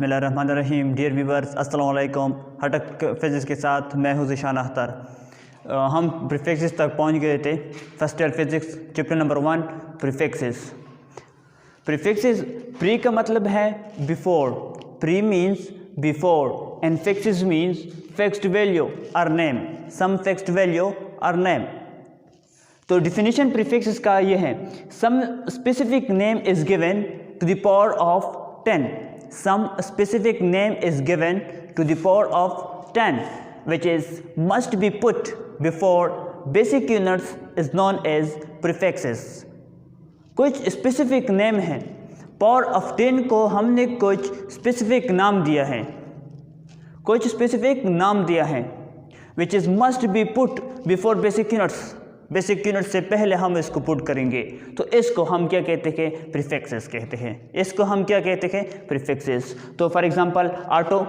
बिस्मिल्लाहिर्रहमानिर्रहीम। Dear viewers, अस्सलाम वालेकुम। हटक फिजिक्स के साथ मैं हूं ज़ीशान अख्तर। हम प्रीफिक्सेस तक पहुंच गए थे। First year physics chapter number 1 prefixes. Prefixes, pre का मतलब है before, pre means before and fixes means fixed value और नेम, सम फिक्स्ड वैल्यू और नेम। तो डिफिनीशन प्रीफिक्सेस का ये है, some specific name is given to the power of 10. Some specific name is given to the power of 10, which is must be put before basic units is known as prefixes. कुछ specific name है, power of 10 को हमने कुछ specific नाम दिया है, कुछ specific नाम दिया है, which is must be put before basic units. Basic unit से पहले हम इसको पुट करेंगे, तो इसको हम क्या कहते हैं? प्रीफिक्सेस कहते हैं। इसको हम क्या कहते हैं? प्रीफिक्सेस। तो for example atto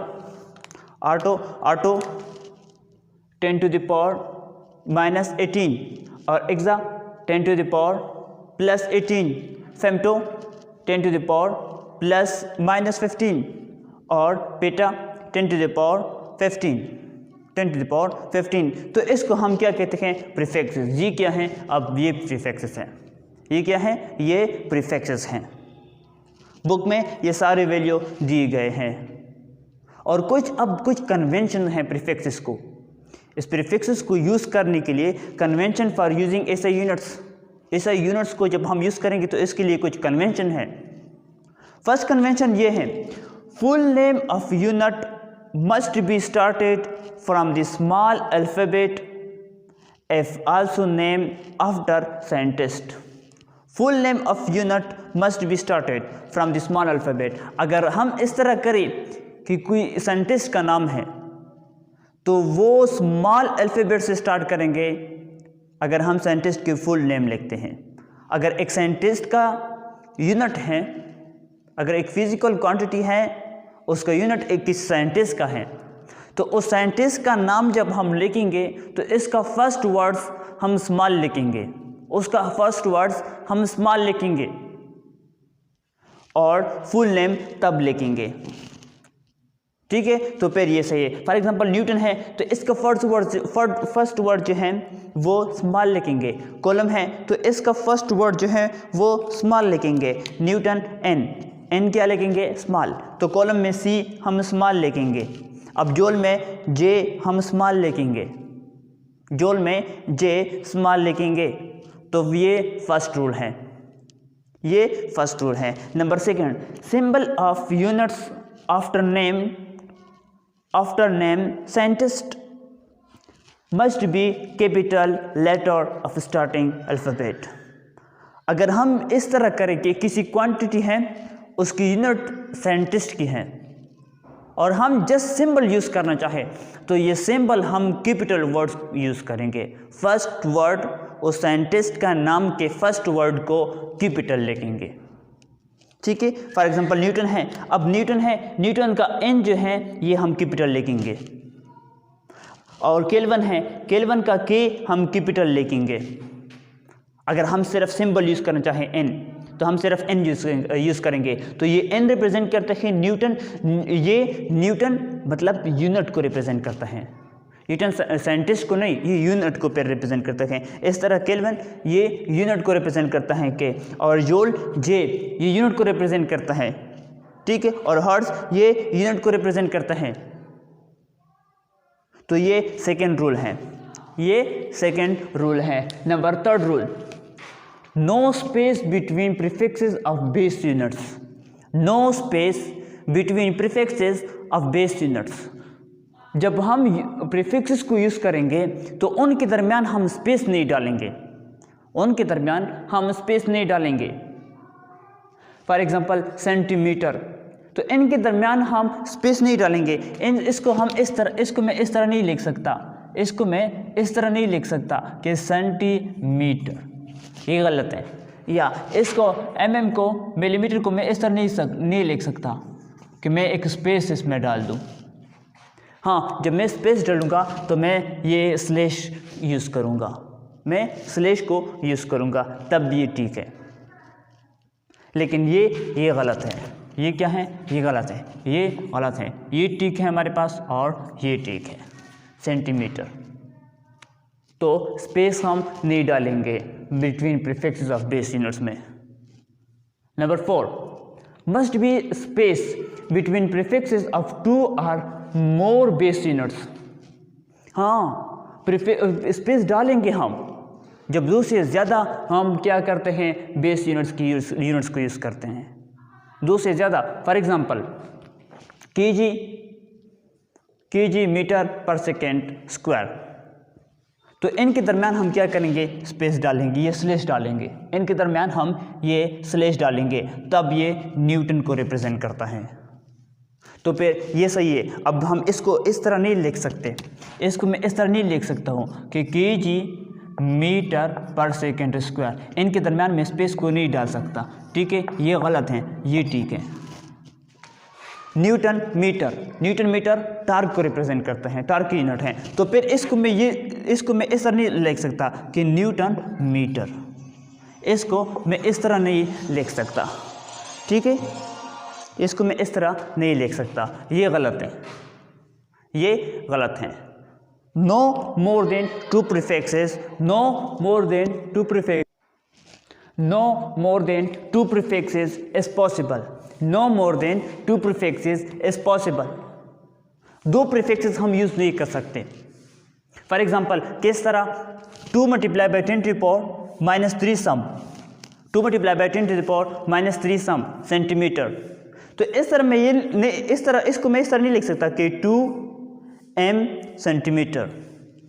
10 to the power -18 और exa 10 to the power +18, femto 10 to the power +-15 और पेटा 10 टू द पावर 15। तो इसको हम क्या कहते हैं? प्रीफिक्सेस। ये क्या हैं? अब ये प्रीफिक्सेस हैं। ये क्या है? ये प्रीफिक्सेस हैं। बुक में ये सारे वैल्यू दिए गए हैं। और कुछ कन्वेंशन है प्रीफिक्सेस को। इस प्रीफिक्सेस को यूज़ करने के लिए convention for using SI units. SI units को जब हम यूज़ करेंगे तो इसके लिए कुछ कन्वेंशन है। फर्स्ट कन्वेंशन ये है, full name of unit must be started from the small alphabet if also named after scientist. Full name of unit must be started from the small alphabet. अगर हम इस तरह करें कि कोई साइंटिस्ट का नाम है तो वो स्मॉल अल्फ़ाबेट से स्टार्ट करेंगे। अगर हम साइंटिस्ट की फुल नेम लिखते हैं, अगर एक साइंटिस्ट का यूनिट है, अगर एक फिजिकल क्वांटिटी है, उसका यूनिट एक किसी साइंटिस्ट का है, तो उस साइंटिस्ट का नाम जब हम लिखेंगे तो इसका फर्स्ट वर्ड्स हम स्मॉल लिखेंगे, उसका फर्स्ट वर्ड्स हम स्मॉल लिखेंगे और फुल नेम तब लिखेंगे। ठीक है, तो फिर ये सही है। फॉर एग्जांपल न्यूटन है तो इसका फर्स्ट वर्ड जो है वो स्मॉल लिखेंगे। कॉलम है तो इसका फर्स्ट वर्ड जो है वो स्मॉल लिखेंगे। न्यूटन एन क्या लिखेंगे? स्मॉल। तो कॉलम में सी हम स्मॉल लिखेंगे। अब जोल में जे हम स्मॉल लिखेंगे, जोल में जे स्मॉल लिखेंगे। तो ये फर्स्ट रूल है, ये फर्स्ट रूल है। Number second, symbol of units after name scientist must be capital letter of starting alphabet. अगर हम इस तरह करें कि किसी क्वांटिटी है, उसकी यूनिट साइंटिस्ट की है और हम जस्ट सिंबल यूज़ करना चाहें तो ये सिंबल हम कैपिटल वर्ड्स यूज़ करेंगे। फर्स्ट वर्ड उस साइंटिस्ट का नाम के फर्स्ट वर्ड को कैपिटल लिखेंगे। ठीक है, फॉर एग्जांपल न्यूटन है। अब न्यूटन है, न्यूटन का एन जो है ये हम कैपिटल लिखेंगे। और केल्विन है, केल्विन का के हम कैपिटल लिखेंगे। अगर हम सिर्फ सिंबल यूज़ करना चाहें एन तो हम सिर्फ एन यूज़ करेंगे। तो ये एन रिप्रेजेंट करते हैं न्यूटन। ये न्यूटन मतलब यूनिट को रिप्रेजेंट करता है, न्यूटन साइंटिस्ट को नहीं, ये यूनिट को फिर रिप्रेजेंट करते हैं। इस तरह केल्विन ये यूनिट को रिप्रेजेंट करता है के, और जोल जे ये यूनिट को रिप्रेजेंट करता है। ठीक है, और हर्ट्ज ये यूनिट को रिप्रेजेंट करता है। तो ये सेकेंड रूल है, ये सेकेंड रूल है। Number third rule, no space between prefixes of base units. No space between prefixes of base units. जब हम प्रीफिक्सेस को यूज़ करेंगे तो उनके दरमियान हम स्पेस नहीं डालेंगे, उनके दरमियान हम स्पेस नहीं डालेंगे। फॉर एग्जांपल सेंटीमीटर, तो इनके दरमियान हम स्पेस नहीं डालेंगे। इसको हम इसको मैं इस तरह नहीं लिख सकता, इसको मैं इस तरह नहीं लिख सकता कि सेंटीमीटर, ये गलत है। या इसको mm को, मिलीमीटर को मैं इस तरह नहीं लिख सकता कि मैं एक स्पेस इसमें डाल दूँ। हाँ, जब मैं स्पेस डालूँगा तो मैं ये स्लैश यूज़ करूँगा, मैं स्लैश को यूज़ करूँगा, तब ये ठीक है। लेकिन ये गलत है, ये क्या है, ये गलत है, ये गलत है, ये ठीक है हमारे पास और ये ठीक है सेंटीमीटर। तो स्पेस हम नहीं डालेंगे between prefixes of base units में। Number 4, must be space between prefixes of 2 और मोर बेस यूनिट्स। हाँ, स्पेस डालेंगे हम जब 2 से ज़्यादा हम क्या करते हैं, बेस यूनिट्स को यूज़ करते हैं, 2 से ज़्यादा। फॉर एग्जांपल केजी मीटर पर सेकेंड स्क्वायर, तो इनके दरमियान हम क्या करेंगे, स्पेस डालेंगे, ये स्लैश डालेंगे, इनके दरमियान हम ये स्लैश डालेंगे, तब ये न्यूटन को रिप्रेजेंट करता है। तो फिर ये सही है। अब हम इसको इस तरह नहीं लिख सकते, इसको मैं इस तरह नहीं लिख सकता हूँ कि केजी मीटर पर सेकेंड स्क्वायर, इनके दरमियान में स्पेस को नहीं डाल सकता, ठीक है, ये गलत है, ये ठीक है। न्यूटन मीटर टार्क को रिप्रेजेंट करते हैं, टार्क की यूनिट है। तो फिर इसको मैं इस तरह नहीं लिख सकता कि न्यूटन मीटर, इसको मैं इस तरह नहीं लिख सकता, ठीक है, इसको मैं इस तरह नहीं लिख सकता, ये गलत है, ये गलत है। No more than 2 prefixes, no more than 2 prefixes is possible, no more than 2 prefixes is possible। 2 prefixes हम यूज़ नहीं कर सकते। फॉर एग्जाम्पल किस तरह, 2 × 10⁻³ सम, 2 × 10⁻³ सम सेंटीमीटर। तो इस तरह मैं इसको मैं इस तरह नहीं लिख सकता कि 2m सेंटीमीटर,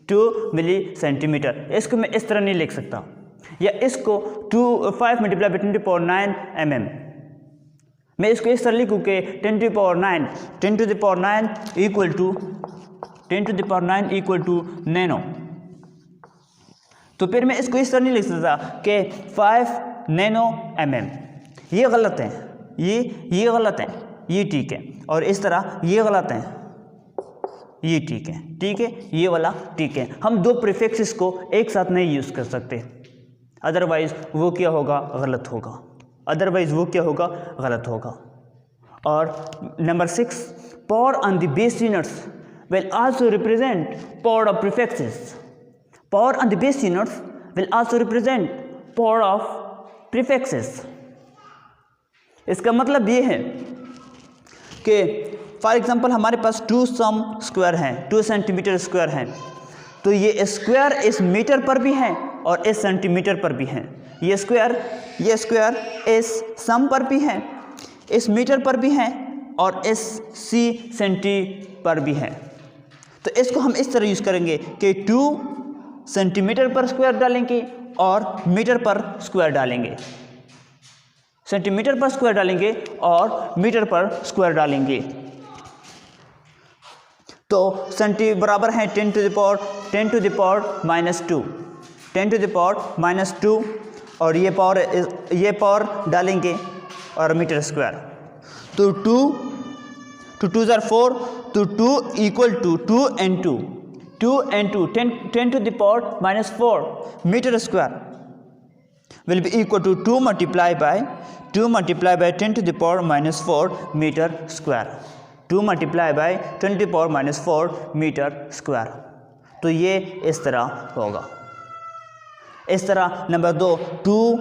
2 मिली सेंटीमीटर, इसको मैं इस तरह नहीं लिख सकता। या इसको 5 × 10⁻⁹ mm, मैं इसको इस तरह लिखूँ कि 10⁻9 = नैनो। तो फिर मैं इसको इस तरह नहीं लिख सकता कि 5 नैनो mm, ये गलत है, ये गलत है, ये ठीक है, और इस तरह ये गलत है, ये ठीक है, ठीक है, ये वाला ठीक है। हम 2 प्रीफिक्सेस को एक साथ नहीं यूज़ कर सकते, अदरवाइज वो क्या होगा, गलत होगा, गलत होगा। और number 6, power on the base units will also represent power of prefixes. Power on the base units will also represent power of prefixes. इसका मतलब ये है कि फॉर एग्जांपल हमारे पास 2 सम स्क्वायर हैं, 2 सेंटीमीटर स्क्वायर हैं, तो ये स्क्वायर इस मीटर पर भी हैं और इस सेंटीमीटर पर भी हैं। ये स्क्वायर इस सम पर भी हैं, इस मीटर पर भी हैं और इस सेंटी पर भी हैं। तो इसको हम इस तरह यूज़ करेंगे कि 2 सेंटीमीटर पर स्क्वायर डालेंगे और मीटर पर स्क्वायर डालेंगे, सेंटीमीटर पर स्क्वायर डालेंगे और मीटर पर स्क्वायर डालेंगे। तो सेंटी बराबर है 10 to the power -2, और ये पावर डालेंगे और मीटर स्क्वायर। तो 2 2 = 4, तो 2 = 2 × 2 10 to the power -4 metre square will be equal to 2 multiplied by 10 to the power -4 metre square, 2 multiplied by 10 to the power -4 metre square. तो ये इस तरह होगा, इस तरह। Number 2, 2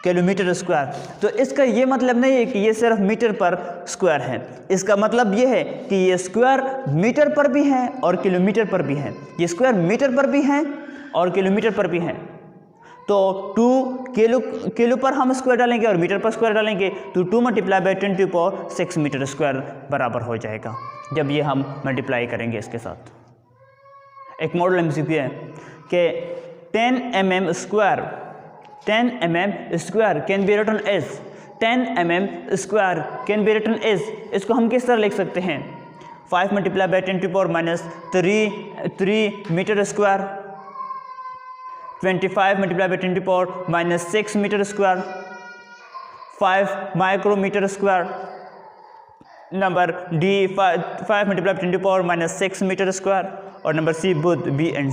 kilometre square. तो इसका ये मतलब नहीं है कि ये सिर्फ मीटर पर स्क्वायर है, इसका मतलब ये है कि ये स्क्वायर मीटर पर भी हैं और किलोमीटर पर भी हैं, ये स्क्वायर मीटर पर भी हैं और किलोमीटर पर भी हैं। तो 2 किलो पर हम स्क्वायर डालेंगे और मीटर पर स्क्वायर डालेंगे, तो 2 multiplied by 10 to the power 6 metre square बराबर हो जाएगा जब ये हम मल्टीप्लाई करेंगे इसके साथ। एक मॉडल MCQ है कि 10 mm square can be written as 10 mm square can be written as, इसको हम किस तरह लिख सकते हैं, 5 multiplied by 10 to the power -3 meter square, 25 multiplied by 10 to the power -6 metre square, 5 micrometer square. Number D 5 multiplied by 10 to the power -6 metre square, और number C both B and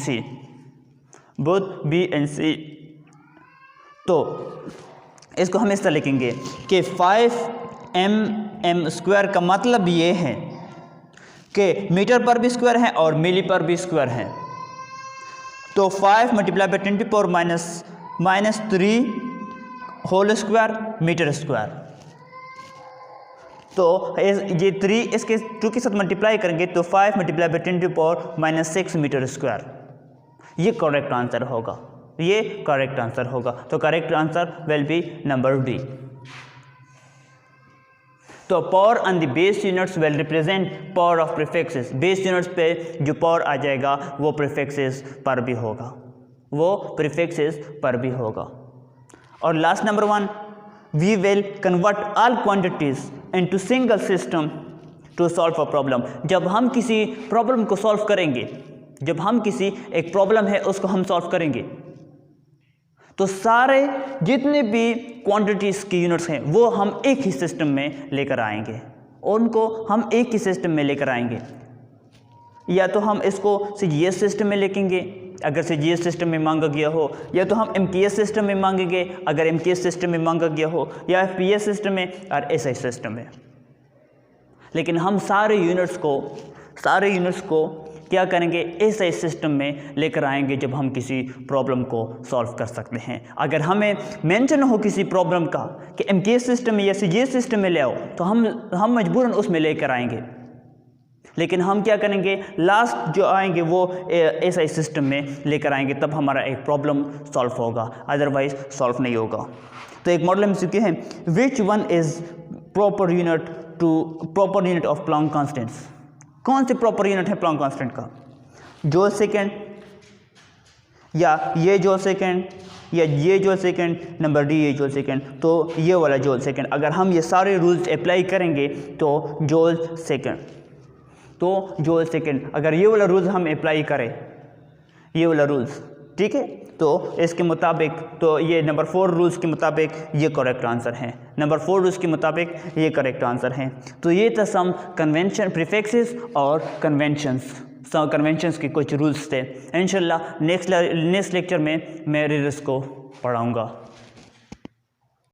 C. तो इसको हम इस तरह लिखेंगे कि 5 M square का मतलब ये है कि मीटर पर भी स्क्वायर है और मिली पर भी स्क्वायर है। तो 5 multiply by 10 power minus 3 whole square metre square. तो ये 3 इसके 2 के साथ मल्टीप्लाई करेंगे तो 5 multiply by 10 power -6 metre square. ये करेक्ट आंसर होगा, ये करेक्ट आंसर होगा। तो correct answer will be number D. तो power on the base units will represent power of prefixes. Base units पे जो पावर आ जाएगा वो प्रीफिक्सेस पर भी होगा, वो प्रीफिक्सेस पर भी होगा। और last number 1, we will convert all quantities into single system to solve a problem. जब हम किसी प्रॉब्लम को सॉल्व करेंगे, जब हम किसी एक प्रॉब्लम है उसको हम सॉल्व करेंगे, तो सारे जितने भी क्वांटिटीज़ की यूनिट्स हैं वो हम एक ही सिस्टम में लेकर आएंगे, उनको हम एक ही सिस्टम में लेकर आएंगे। या तो हम इसको CGS सिस्टम में लेंगे अगर CGS सिस्टम में मांगा गया हो, या तो हम MKS सिस्टम में मांगेंगे अगर MKS सिस्टम में मांगा गया हो, या FPS सिस्टम में और SI सिस्टम में। लेकिन हम सारे यूनिट्स को क्या करेंगे, SI सिस्टम में लेकर आएंगे जब हम किसी प्रॉब्लम को सॉल्व कर सकते हैं। अगर हमें मेंशन हो किसी प्रॉब्लम का कि MKS सिस्टम में या CGS सिस्टम में ले आओ तो हम मजबूरन उसमें लेकर आएंगे। लेकिन हम क्या करेंगे, लास्ट जो आएंगे वो SI सिस्टम में लेकर आएंगे, तब हमारा एक प्रॉब्लम सॉल्व होगा, अदरवाइज सॉल्व नहीं होगा। तो एक मॉडल MCQ है, which one is proper unit of Planck constants. कौन सी प्रॉपर यूनिट है प्लैंक कांस्टेंट का, जूल सेकेंड या ये जूल सेकेंड या ये जूल सेकेंड, नंबर डी ये जूल सेकेंड। तो ये वाला जूल सेकेंड, अगर हम ये सारे रूल्स अप्लाई करेंगे तो जूल सेकेंड, तो जूल सेकेंड। अगर ये वाला रूल्स हम अप्लाई करें, ये वाला रूल्स, ठीक है, तो इसके मुताबिक तो ये नंबर 4 रूल्स के मुताबिक ये करेक्ट आंसर है, नंबर 4 रूल्स के मुताबिक ये करेक्ट आंसर है। तो ये था सम कन्वेंशन, प्रीफिक्सेस और कन्वेंशंस के कुछ रूल्स थे। इंशाल्लाह नेक्स्ट लेक्चर में मैं रिजल्ट्स को पढ़ाऊँगा।